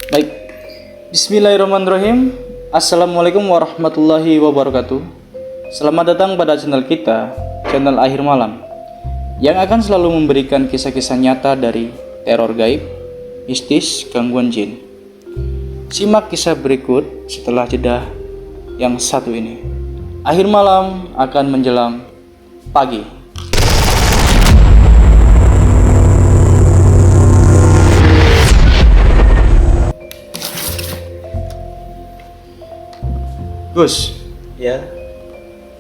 Baik, Bismillahirrahmanirrahim. Assalamualaikum warahmatullahi wabarakatuh. Selamat datang pada channel kita, channel Akhir Malam, yang akan selalu memberikan kisah-kisah nyata dari teror gaib, mistis, gangguan jin. Simak kisah berikut setelah jeda yang satu ini. Akhir malam akan menjelang pagi. Gus, Ya,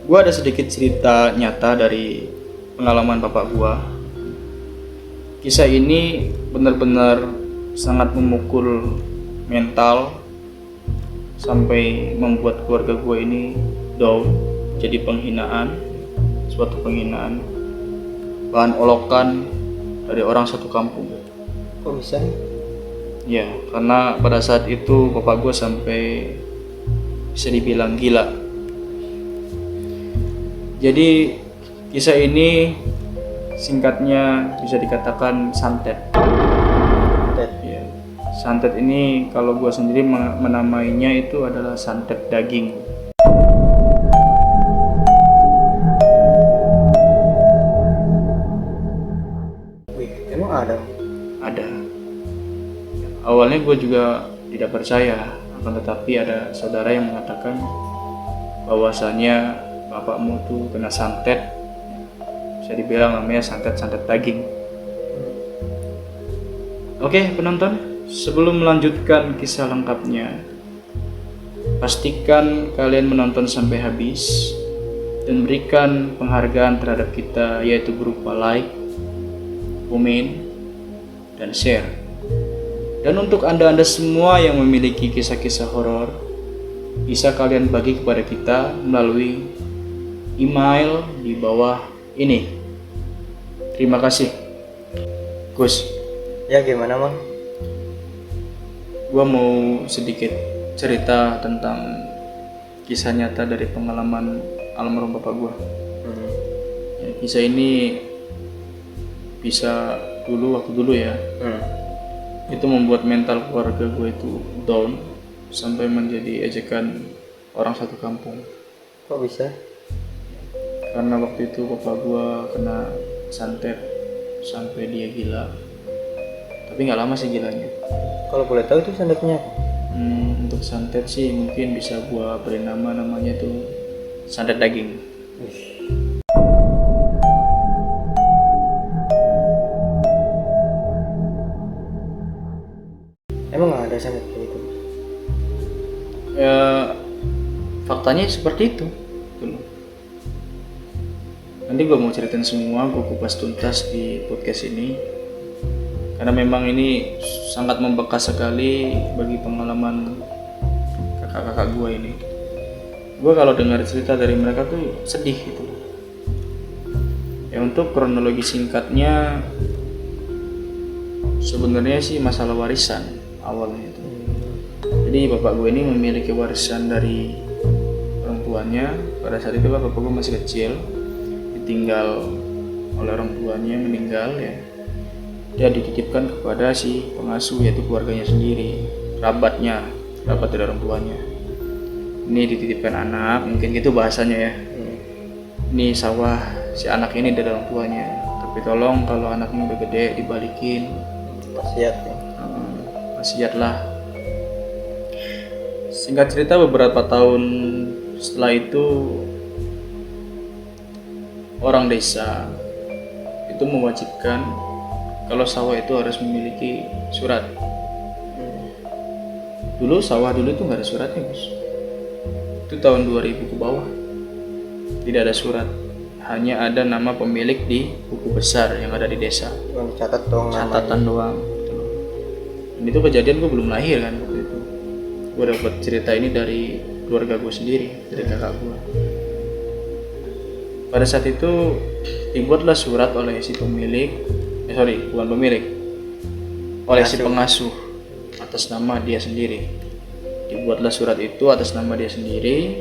gua ada sedikit cerita nyata dari pengalaman bapak gua. Kisah ini benar-benar sangat memukul mental sampai membuat keluarga gua ini down, jadi suatu penghinaan, bahan olokan dari orang satu kampung. kok bisa? Ya, karena pada saat itu bapak gua sampai bisa dibilang gila. Jadi kisah ini singkatnya bisa dikatakan santet. Ya, santet ini kalau gua sendiri menamainya itu adalah santet daging. Wih, emang ada? Ada. Awalnya gue juga tidak percaya, akan tetapi ada saudara yang mengatakan bahwasanya bapakmu tuh kena santet, bisa dibilang namanya santet daging. Oke penonton, sebelum melanjutkan kisah lengkapnya, pastikan kalian menonton sampai habis dan berikan penghargaan terhadap kita, yaitu berupa like, komen, dan share. Dan untuk anda semua yang memiliki kisah-kisah horor, bisa kalian bagi kepada kita melalui email di bawah ini. Terima kasih. Gus, Ya gimana mang? gua mau sedikit cerita tentang kisah nyata dari pengalaman almarhum bapak gua. Ya, kisah ini bisa waktu dulu ya, itu membuat mental keluarga gue itu down sampai menjadi ejekan orang satu kampung. Kok bisa? Karena waktu itu bapak gue kena santet sampai dia gila, tapi nggak lama sih gilanya. Kalau boleh tahu itu santetnya apa? Untuk santet sih mungkin bisa gue beri namanya tuh santet daging. Emang nggak ada santet kayak gitu? Ya, faktanya seperti itu. Tuh. Nanti gue mau ceritain semua, gue kupas tuntas di podcast ini, karena memang ini sangat membekas sekali bagi pengalaman kakak-kakak gue ini. Gue kalau dengar cerita dari mereka tuh sedih gitu. Ya, untuk kronologi singkatnya, sebenarnya sih masalah warisan awalnya itu. Jadi bapak gue ini memiliki warisan dari orang tuanya. Pada saat itu bapak gue masih kecil, ditinggal oleh orang tuanya, meninggal ya. Dia dititipkan kepada si pengasuh, yaitu keluarganya sendiri, rabat dari orang tuanya. Ini dititipkan anak, mungkin gitu bahasanya ya. Ini sawah si anak ini dari orang tuanya, tapi tolong kalau anaknya udah gede dibalikin. Wasiat ya. Wasiat lah. Singkat cerita, beberapa tahun setelah itu orang desa itu mewajibkan kalau sawah itu harus memiliki surat. Dulu sawah itu nggak ada suratnya, Gus. Itu tahun 2000 ke bawah, tidak ada surat, hanya ada nama pemilik di buku besar yang ada di desa. Cuma dicatat doang Catatan doang. Dan itu kejadian gue belum lahir kan waktu itu. Gue dapat cerita ini dari keluarga gue sendiri, dari kakak gue. Pada saat itu dibuatlah surat oleh si pemilik, oleh si pengasuh atas nama dia sendiri. Dibuatlah surat itu atas nama dia sendiri,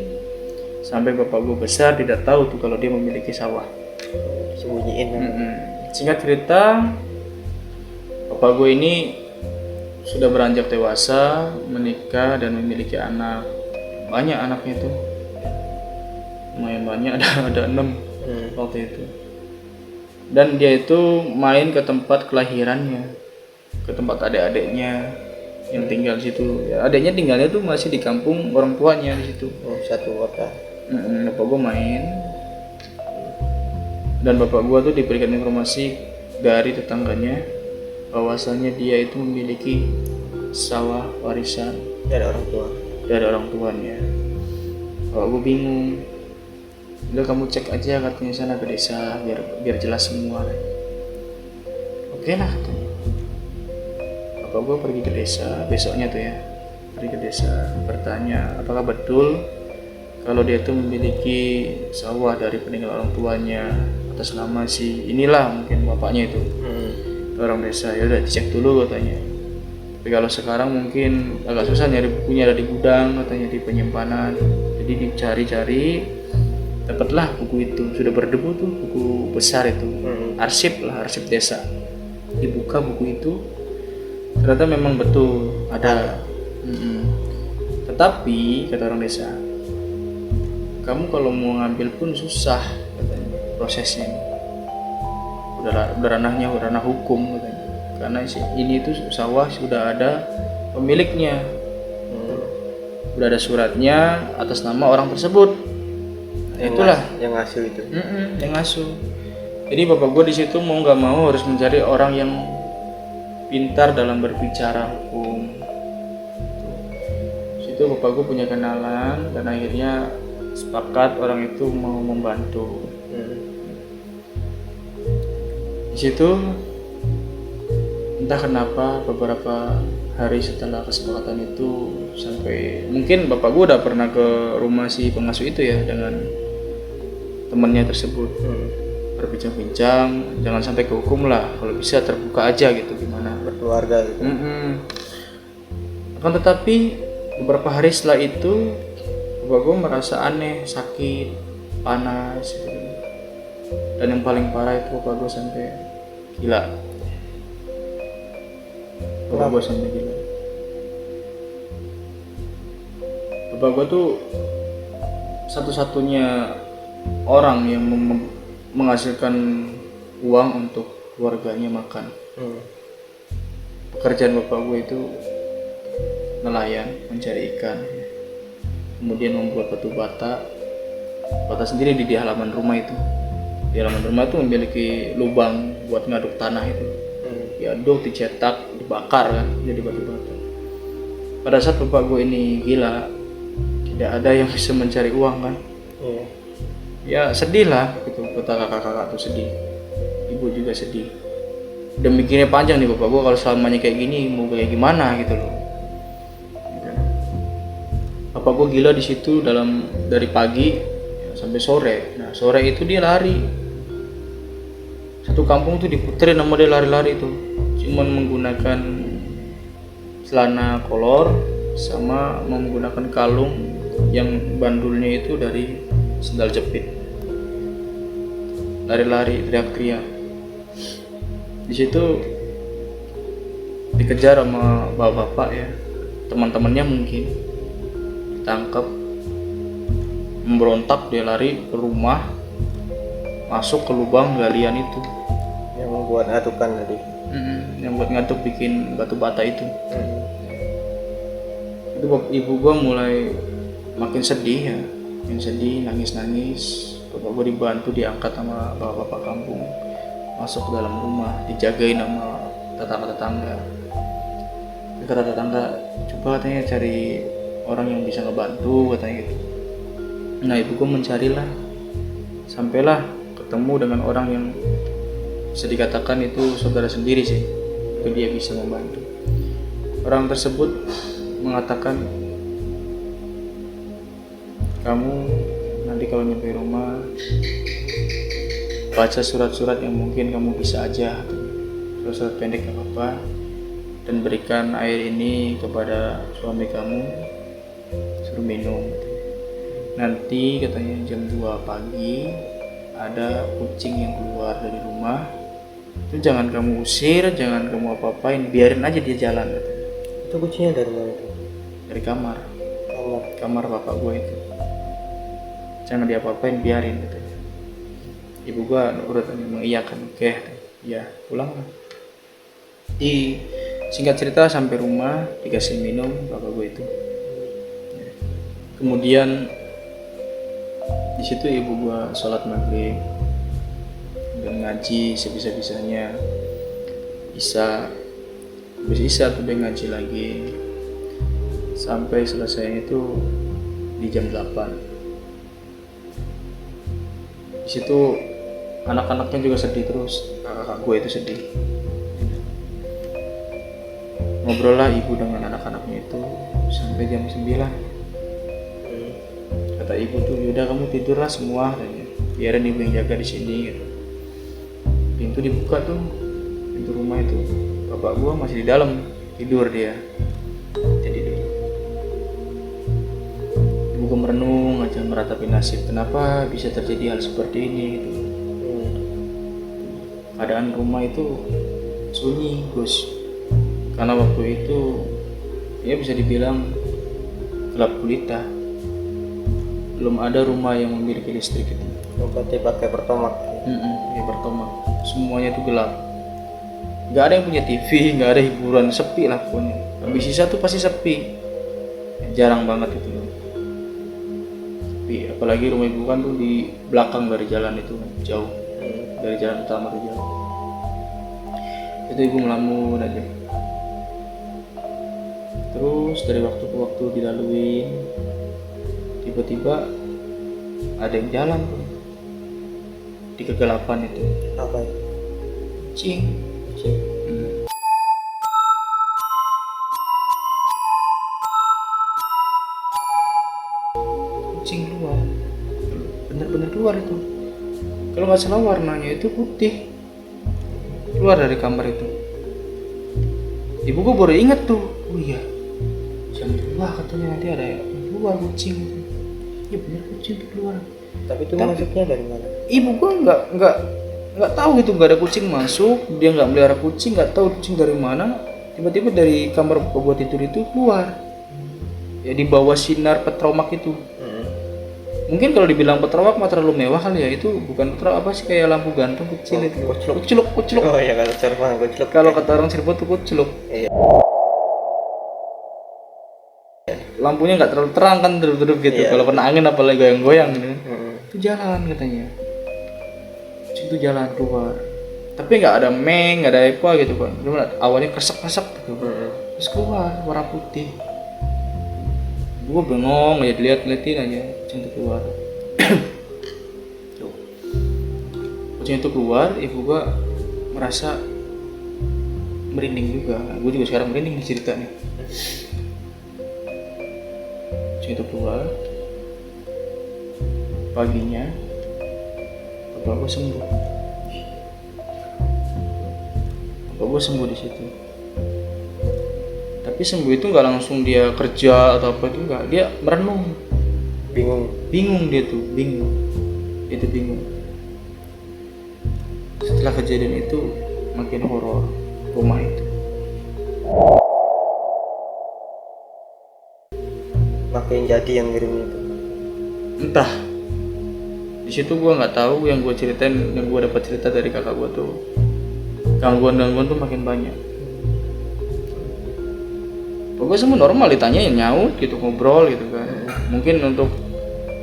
sampai bapak gue besar tidak tahu tuh kalau dia memiliki sawah. Sembunyiin kan? Singkat cerita, bapak gue ini sudah beranjak dewasa, menikah dan memiliki anak. Banyak anaknya tuh, lumayan banyak, ada 6 waktu itu. Dan dia itu main ke tempat kelahirannya, ke tempat adik-adiknya yang tinggal di situ. Ya, adiknya tinggalnya tuh masih di kampung orang tuanya di situ. Satu kota. Bapak gue main, dan bapak gue tuh diberikan informasi dari tetangganya bahwasanya dia itu memiliki sawah warisan Dari orang tua. dari orang tuanya. Bapak gue bingung. Udah kamu cek aja katanya sana ke desa biar jelas semua. Oke lah katanya. Bapak gue pergi ke desa besoknya tuh ya, pergi ke desa bertanya apakah betul kalau dia tuh memiliki sawah dari peninggal orang tuanya atas nama si inilah mungkin bapaknya itu orang desa. Ya udah dicek dulu katanya. Tapi kalau sekarang mungkin agak susah nyari bukunya, ada di gudang katanya, di penyimpanan. Jadi dicari-cari, dapatlah buku itu, sudah berdebu tuh, buku besar itu, arsip desa. Dibuka buku itu, ternyata memang betul ada. Tetapi kata orang desa, kamu kalau mau ngambil pun susah katanya prosesnya. Udah ranah hukum katanya. Karena ini itu sawah sudah ada pemiliknya. Udah ada suratnya atas nama orang tersebut. Itulah yang ngasuh itu. Yang ngasuh. Jadi bapak gue di situ mau nggak mau harus mencari orang yang pintar dalam berbicara hukum. Situ bapak gue punya kenalan dan akhirnya sepakat orang itu mau membantu. Di situ entah kenapa beberapa hari setelah kesepakatan itu, sampai mungkin bapak gue udah pernah ke rumah si pengasuh itu ya dengan temannya tersebut, berbincang-bincang, jangan sampai ke hukum lah, kalau bisa terbuka aja gitu, gimana Berkeluarga gitu. Akan tetapi beberapa hari setelah itu bapak gue merasa aneh, sakit, panas gitu. Dan yang paling parah itu bapak gue sampai gila. Bapak gue sampai gila. Bapak gue tuh satu-satunya orang yang menghasilkan uang untuk keluarganya makan. Pekerjaan bapak gue itu nelayan, mencari ikan, kemudian membuat batu bata sendiri di halaman rumah itu. Di halaman rumah itu memiliki lubang buat ngaduk tanah itu. Diaduk, dicetak, dibakar kan, jadi batu bata. Pada saat bapak gue ini gila, tidak ada yang bisa mencari uang kan. Ya sedih lah gitu, kata kakak-kakak tuh sedih, ibu juga sedih. Udah mikirnya panjang nih bapak gue, kalau selamanya kayak gini mau kayak gimana gitu loh. Bapak gue gila di situ dari pagi sampai sore. Nah sore itu dia lari. Satu kampung tuh diputerin sama dia lari-lari tuh. Cuman menggunakan celana kolor sama menggunakan kalung yang bandulnya itu dari sendal jepit. Lari-lari, teriak-teriak. Di situ dikejar sama bapak-bapak ya, teman-temannya mungkin, ditangkap, memberontak, dia lari ke rumah, masuk ke lubang galian itu yang membuat atukan tadi. Yang buat ngaduk bikin batu bata itu. Itu ibu gua mulai makin sedih ya, makin sedih, nangis. Bapak gua dibantu diangkat sama bapak-bapak kampung, masuk ke dalam rumah, dijagain sama tetangga-tetangga. Kata tetangga, coba katanya cari orang yang bisa ngebantu katanya gitu. Nah ibu gua mencarilah, sampailah ketemu dengan orang yang bisa dikatakan itu saudara sendiri sih, itu dia bisa membantu. Orang tersebut mengatakan, kamu nanti kalau nyampe rumah baca surat-surat yang mungkin kamu bisa aja, surat-surat pendek gak apa-apa, dan berikan air ini kepada suami kamu, suruh minum. Nanti katanya jam 2 pagi ada kucing yang keluar dari rumah, itu jangan kamu usir, jangan kamu apa-apain, biarin aja dia jalan katanya. Itu kucingnya dari mana itu? dari kamar Kamar. bapak gue itu. Jangan diapa-apain, biarin gitu. Ibu gue nurut mengiyakan, oke, ya pulang lah. Di singkat cerita sampai rumah dikasih minum bapak gue itu. Kemudian di situ ibu gue sholat maghrib dan ngaji sebisa-bisanya. Habis isya tuh dia ngaji lagi sampai selesai itu di jam 8. Di situ anak-anaknya juga sedih terus, kakak gue itu sedih. Ngobrol lah ibu dengan anak-anaknya itu sampai jam 9. Kata ibu tuh, yaudah kamu tidurlah semua, biarin ibu yang jaga di sini gitu. Pintu dibuka tuh, pintu rumah itu, bapak gua masih di dalam tidur dia. Jadi ibu gua merenung aja, meratapi nasib, kenapa bisa terjadi hal seperti ini gitu. Keadaan rumah itu sunyi Gus, karena waktu itu ya bisa dibilang gelap gulita, belum ada rumah yang memiliki listrik itu. Berarti pakai pertomak. Ya pertama semuanya itu gelap, nggak ada yang punya TV, nggak ada hiburan, sepi lah pokoknya. Habis sisa tuh pasti sepi, jarang banget itu sepi. Apalagi rumah ibu kan tuh di belakang dari jalan itu, jauh dari jalan utama tuh jauh. Itu ibu melamun aja. Terus dari waktu ke waktu dilalui, tiba-tiba ada yang jalan tuh di kegelapan itu. Apa itu? Kucing. Kucing. Kucing keluar, bener-bener keluar itu. Kalau nggak salah warnanya itu putih, keluar dari kamar itu. Ibu gua baru inget tuh, oh iya jam 2 katanya nanti ada yang keluar kucing. Ya bener, kucing itu keluar. Tapi itu masuknya dari mana? Ibu gua nggak tahu gitu, nggak ada kucing masuk, dia nggak melihara kucing, nggak tahu kucing dari mana. Tiba-tiba dari kamar buat tidur itu keluar, ya di bawah sinar petromak itu. Mungkin kalau dibilang petromak mah terlalu mewah kali ya, itu bukan petromak, apa sih, kayak lampu gantung kecil itu. Kucluk. Oh iya, kalau Cirebon kucluk. Kalau kata orang Cirebon tuh kucluk. Iya. Lampunya nggak terlalu terang kan, redup gitu. Iya. Kalau kena angin apalagi goyang-goyang gitu. Itu jalan katanya. Itu jalan keluar. Tapi nggak ada meng, nggak ada apa gitu kan. Cuma awalnya kresek-kresek gitu. Terus keluar warna putih. Gue bengong aja, dilihat-liatin aja kucing itu keluar. Kucing itu keluar, ibu gue merasa merinding juga. Gue juga sekarang merinding nih cerita nih. Kucing itu keluar, paginya bapak gue sembuh. Bapak gue sembuh di situ. Tapi sembuh itu nggak langsung dia kerja atau apa, itu nggak, dia merenung, bingung dia tuh, bingung. Setelah kejadian itu makin horor rumah itu. Makin jadi yang ngirim itu. Entah, di situ gue nggak tahu, yang gue ceritain, yang gue dapat cerita dari kakak gue tuh gangguan tuh makin banyak. Pokoknya semua normal, ditanya yang nyaut gitu, ngobrol gitu kan. Mungkin untuk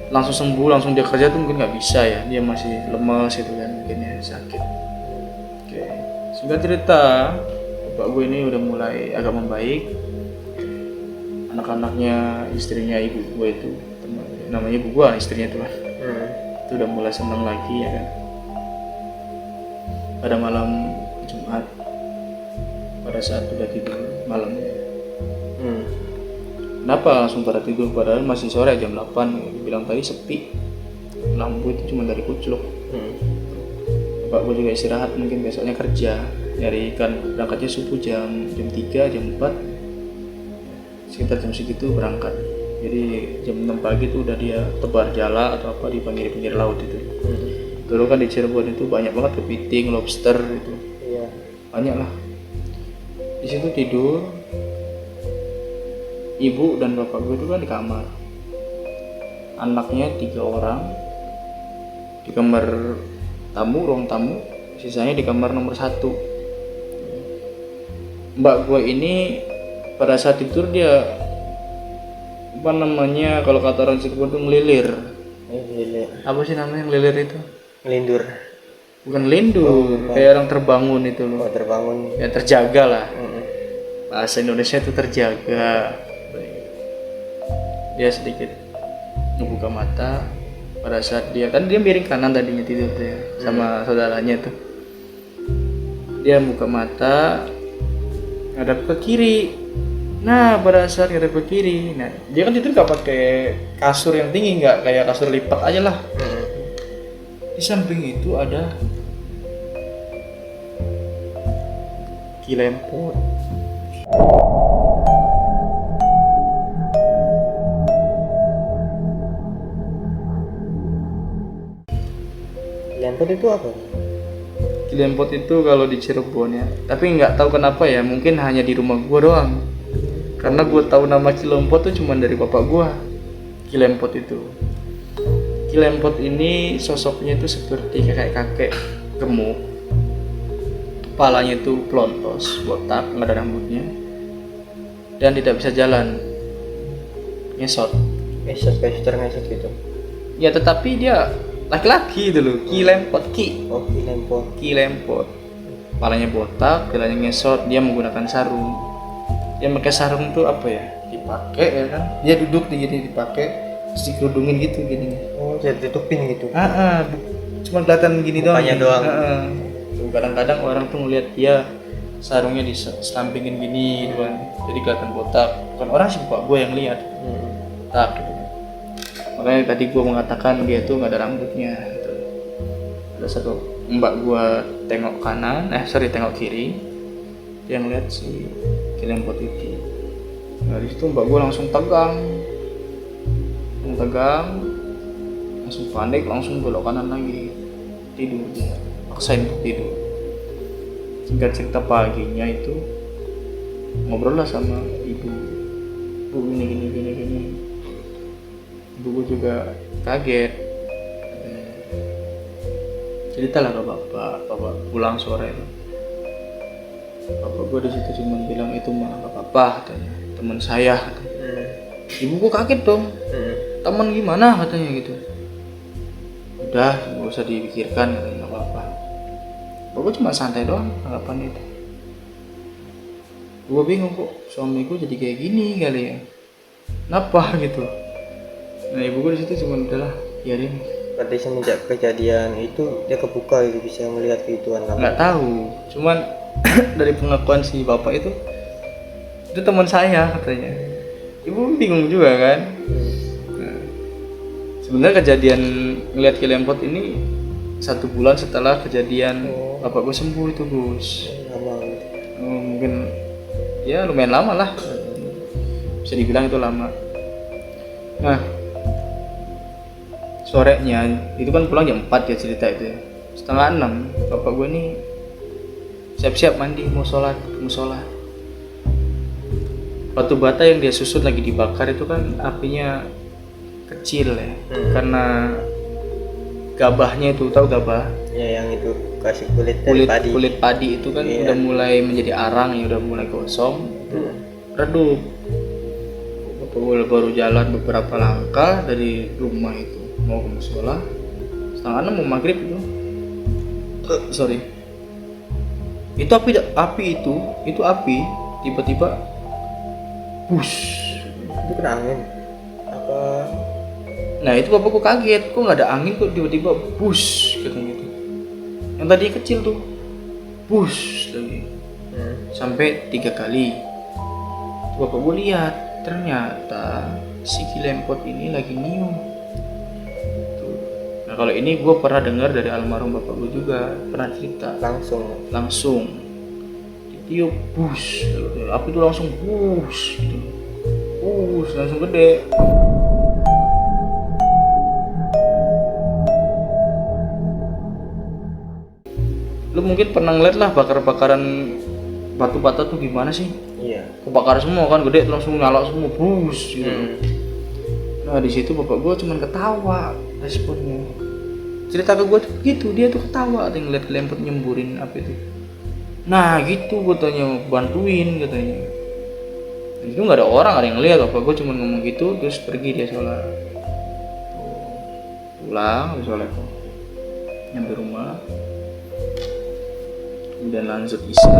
langsung sembuh, langsung dia kerja tuh mungkin nggak bisa ya, dia masih lemas gitu kan, mungkin ya sakit. Oke, singkat cerita, bapak gue ini udah mulai agak membaik. Anak-anaknya, istrinya ibu gue itu, namanya ibu gue, istrinya tuh kan, itu udah mulai seneng lagi ya kan. Pada malam Jumat, pada saat udah tidur malamnya, kenapa langsung pada tidur, padahal masih sore jam 8. Dibilang tadi sepi, lampu itu cuma dari kucluk. Bapak gue juga istirahat, mungkin biasanya kerja, nyari ikan, berangkatnya subuh jam 3, jam 4, sekitar jam segitu berangkat. Jadi jam 6 pagi itu udah dia tebar jala atau apa di pinggir laut itu. Dulu kan di Cirebon itu banyak banget kepiting, lobster itu. Iya. Banyak lah. Di situ tidur, ibu dan bapak gue itu kan di kamar, anaknya 3 orang di kamar tamu, ruang tamu, sisanya di kamar nomor 1. Mbak gue ini pada saat tidur dia apa namanya, kalau kata orang Cirebon tuh ngelilir. Gila. Apa sih namanya ngelilir itu? Ngelindur. Bukan lindur, kayak orang terbangun itu loh. Oh, terbangun. Ya terjaga lah. Mm-mm. Bahasa Indonesia itu terjaga. Dia sedikit membuka mata pada saat dia miring kanan tadinya tidur tuh ya, sama saudaranya tuh. Dia buka mata ngadap ke kiri. Nah pada saat ngadap ke kiri, nah dia kan tidur gak pakai kasur yang tinggi, nggak kayak kasur lipat aja lah. Di samping itu ada kilempot. Lempot itu apa? Kilempot itu kalau di Cirebon ya, tapi nggak tahu kenapa ya, mungkin hanya di rumah gua doang. Karena gua tahu nama kilempot tuh cuma dari bapak gua. Kilempot itu. Kilempot ini sosoknya itu seperti kakek-kakek gemuk. Kepalanya itu plontos, botak, nggak ada rambutnya. Dan tidak bisa jalan. Ngesot. Ngesot, kayak suster ngesot gitu. Ya tetapi dia laki-laki itu loh, kilempot, Oh, lempot. kilempot. Kepalanya botak, jalannya ngesot, dia menggunakan sarung. Dia pakai sarung tuh apa ya? Dipakai ya kan? Dia duduk di gini dipakai, terus dikerudungin gitu gini. Oh, jadi tutupin gitu. Cuma kelihatan gini doang. Mukanya doang. Tuh, kadang-kadang orang tuh ngeliat dia sarungnya disampingin gini gitu kan. Jadi kelihatan botak. Bukan orang sih, bapak gue yang lihat. Tak gitu. Makanya tadi gue mengatakan dia tuh nggak ada rambutnya gitu. Ada satu mbak gue tengok kanan, tengok kiri, dia ngeliat si kilempot itu. Dari situ mbak gue langsung tegang, langsung panik, langsung belok kanan lagi, tidur dia, paksain untuk tidur. Singkat cerita paginya itu ngobrol lah sama ibu, bu gini. Ibu gue juga kaget. Ceritalah ke bapak pulang sore itu. Bapak gue di situ cuma bilang itu mah gak apa-apa katanya, teman saya katanya. Ibu gue kaget dong. Teman gimana katanya gitu. Udah gak usah dipikirkan katanya, gak apa-apa. Bapak gue cuma santai doang anggapan itu. Gue bingung kok suamiku jadi kayak gini kali ya. Kenapa gitu? Nah ibu gue di situ cuma udahlah biarin. Berarti semenjak kejadian itu dia kebuka gitu, bisa melihat keutuhan kamu. Nggak tahu, cuman dari pengakuan si bapak itu teman saya katanya. Ibu bingung juga kan. Nah, sebenarnya kejadian ngelihat kilempot ini 1 bulan setelah kejadian bapak gue sembuh itu Gus. Lama gitu. Mungkin ya lumayan lama lah, bisa dibilang itu lama. Nah sorenya itu kan pulang jam 4 ya cerita itu ya. 5:30 bapak gue nih siap-siap mandi mau sholat ke musola. Batu bata yang dia susut lagi dibakar itu kan apinya kecil ya, karena gabahnya itu, tahu gabah? Ya yang itu kasih kulit padi itu kan udah mulai menjadi arang ya, udah mulai gosong, redup. Bapak gue baru jalan beberapa langkah dari rumah itu mau ke musola, 5:30 mau maghrib itu. Itu api tiba-tiba bus. Itu kena angin apa? Nah itu bapakku kaget, kok nggak ada angin kok tiba-tiba bus katanya gitu. Yang tadi kecil tuh bus lagi sampai 3 kali. Bapak gue lihat ternyata si kilempot ini lagi nyium. Nah kalau ini gue pernah dengar dari almarhum bapak gue juga, pernah cerita langsung ditiup bus, api itu langsung bus gitu. Langsung gede. Lu mungkin pernah ngeliat lah bakar-bakaran batu bata tuh gimana sih? Iya, aku kebakar semua kan, gede langsung nyala semua, bus gitu. Nah di situ bapak gue cuman ketawa responnya. Cerita ke gue tuh gitu, dia tuh ketawa ngeliat kelempet nyemburin apa itu. Nah gitu katanya, bantuin katanya. Itu nggak ada orang, ada yang ngeliat, bapak gue cuma ngomong gitu terus pergi dia sholat. Pulang habis sholat tuh nyampe rumah, kemudian lanjut isya.